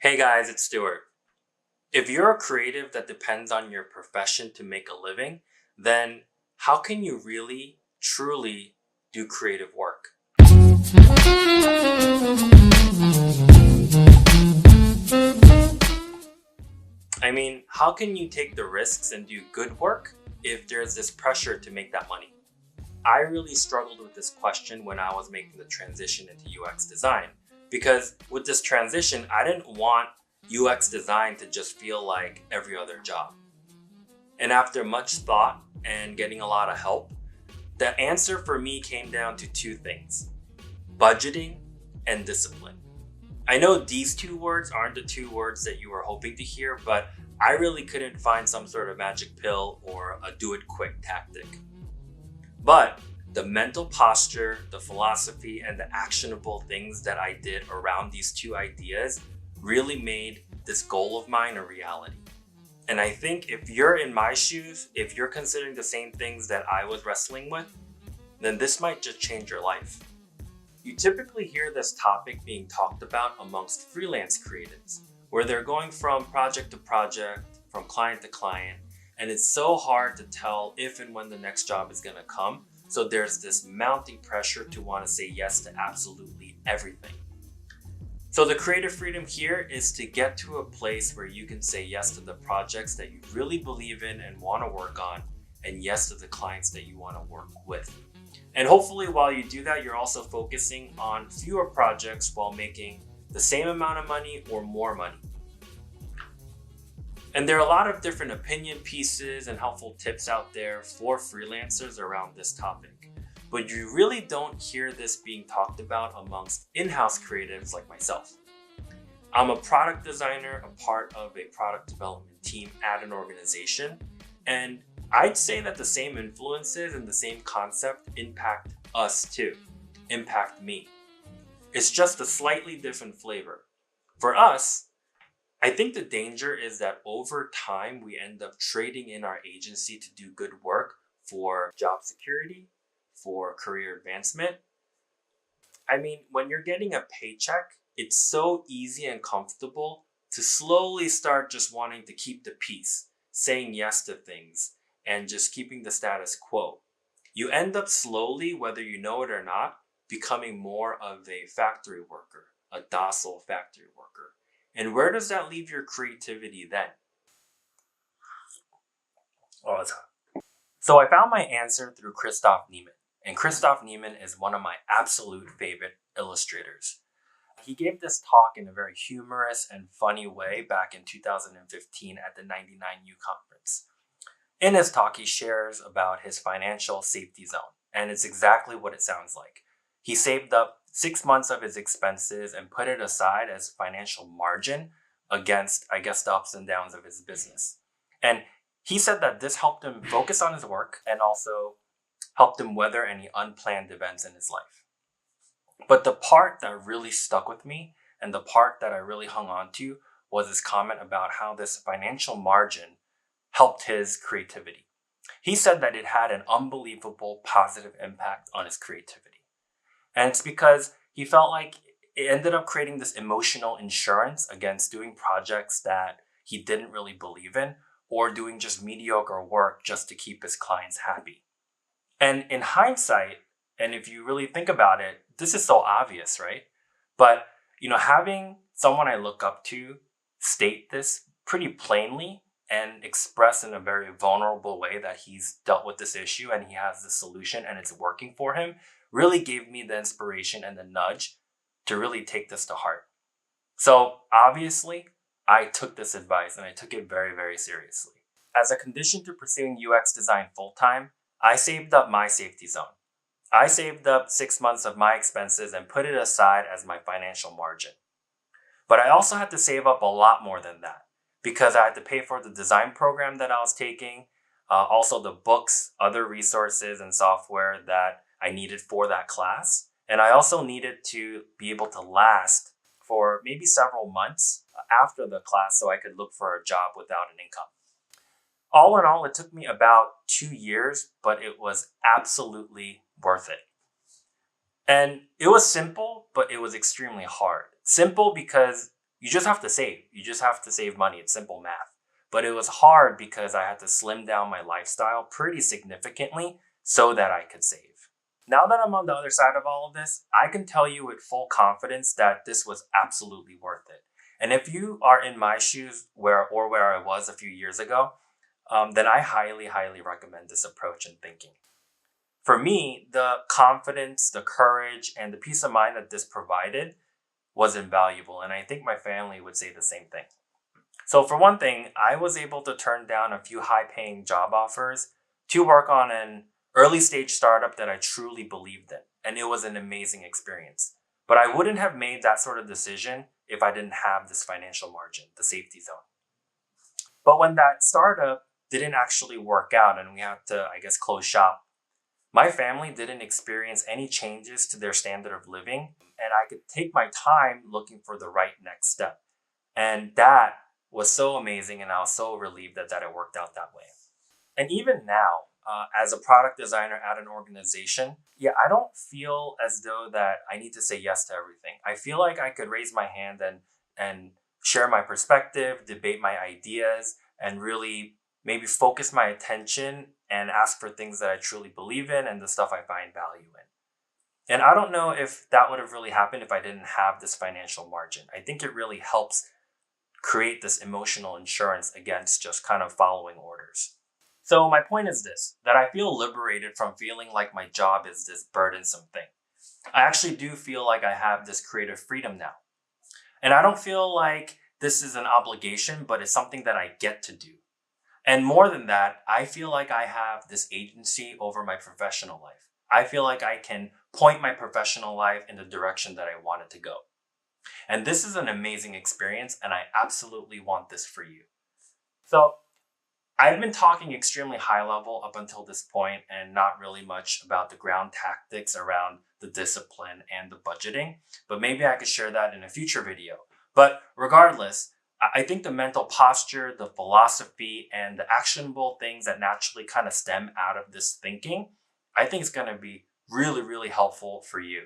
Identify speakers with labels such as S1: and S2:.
S1: Hey guys, it's Stuart. If you're a creative that depends on your profession to make a living, then how can you really, truly do creative work? I mean, how can you take the risks and do good work if there's this pressure to make that money? I really struggled with this question when I was making the transition into UX design because with this transition, I didn't want UX design to just feel like every other job. And after much thought and getting a lot of help, the answer for me came down to two things: budgeting and discipline. I know these two words aren't the two words that you were hoping to hear, but I really couldn't find some sort of magic pill or a do it quick tactic. But the mental posture, the philosophy, and the actionable things that I did around these two ideas really made this goal of mine a reality. And I think if you're in my shoes, if you're considering the same things that I was wrestling with, then this might just change your life. You typically hear this topic being talked about amongst freelance creatives, where they're going from project to project, from client to client, and it's so hard to tell if and when the next job is going to come. So there's this mounting pressure to want to say yes to absolutely everything. So the creative freedom here is to get to a place where you can say yes to the projects that you really believe in and want to work on, and yes to the clients that you want to work with. And hopefully while you do that, you're also focusing on fewer projects while making the same amount of money or more money. And there are a lot of different opinion pieces and helpful tips out there for freelancers around this topic. But you really don't hear this being talked about amongst in-house creatives like myself. I'm a product designer, a part of a product development team at an organization, and I'd say that the same influences and the same concept impact us too, impact me. It's just a slightly different flavor. For us, I think the danger is that over time, we end up trading in our agency to do good work for job security, for career advancement. I mean, when you're getting a paycheck, it's so easy and comfortable to slowly start just wanting to keep the peace, saying yes to things, and just keeping the status quo. You end up slowly, whether you know it or not, becoming more of a factory worker, a docile factory worker. And where does that leave your creativity then? Oh, it's hot. So I found my answer through Christoph Niemann. And Christoph Niemann is one of my absolute favorite illustrators. He gave this talk in a very humorous and funny way back in 2015 at the 99U conference. In his talk, he shares about his financial safety zone, and it's exactly what it sounds like. He saved up 6 months of his expenses and put it aside as financial margin against, I guess, the ups and downs of his business. And he said that this helped him focus on his work and also helped him weather any unplanned events in his life. But the part that really stuck with me and the part that I really hung on to was his comment about how this financial margin helped his creativity. He said that it had an unbelievable positive impact on his creativity. And it's because he felt like it ended up creating this emotional insurance against doing projects that he didn't really believe in or doing just mediocre work just to keep his clients happy. And in hindsight, and if you really think about it, this is so obvious, right? But, having someone I look up to state this pretty plainly and express in a very vulnerable way that he's dealt with this issue and he has the solution and it's working for him really gave me the inspiration and the nudge to really take this to heart. So obviously, I took this advice and I took it very, very seriously. As a condition to pursuing UX design full-time, I saved up my safety zone. I saved up 6 months of my expenses and put it aside as my financial margin. But I also had to save up a lot more than that because I had to pay for the design program that I was taking, also the books, other resources and software that I needed for that class. And I also needed to be able to last for maybe several months after the class so I could look for a job without an income. All in all, it took me about 2 years, but it was absolutely worth it. And it was simple, but it was extremely hard. Simple because, You just have to save. You just have to save money. It's simple math. But it was hard because I had to slim down my lifestyle pretty significantly so that I could save. Now that I'm on the other side of all of this, I can tell you with full confidence that this was absolutely worth it. And if you are in my shoes where I was a few years ago, then I highly, highly recommend this approach and thinking. For me, the confidence, the courage, and the peace of mind that this provided was invaluable. And I think my family would say the same thing. So, for one thing, I was able to turn down a few high paying job offers to work on an early stage startup that I truly believed in. And it was an amazing experience. But I wouldn't have made that sort of decision if I didn't have this financial margin, the safety zone. But when that startup didn't actually work out and we had to, I guess, close shop, my family didn't experience any changes to their standard of living, and I could take my time looking for the right next step. And that was so amazing, and I was so relieved that it worked out that way. And even now, as a product designer at an organization, yeah, I don't feel as though that I need to say yes to everything. I feel like I could raise my hand and share my perspective, debate my ideas, and really maybe focus my attention and ask for things that I truly believe in and the stuff I find value in. And I don't know if that would have really happened if I didn't have this financial margin. I think it really helps create this emotional insurance against just kind of following orders. So my point is this, that I feel liberated from feeling like my job is this burdensome thing. I actually do feel like I have this creative freedom now. And I don't feel like this is an obligation, but it's something that I get to do. And more than that, I feel like I have this agency over my professional life. I feel like I can point my professional life in the direction that I want it to go. And this is an amazing experience, and I absolutely want this for you. So I've been talking extremely high level up until this point and not really much about the ground tactics around the discipline and the budgeting, but maybe I could share that in a future video. But regardless, I think the mental posture, the philosophy, and the actionable things that naturally kind of stem out of this thinking, I think it's going to be really, really helpful for you.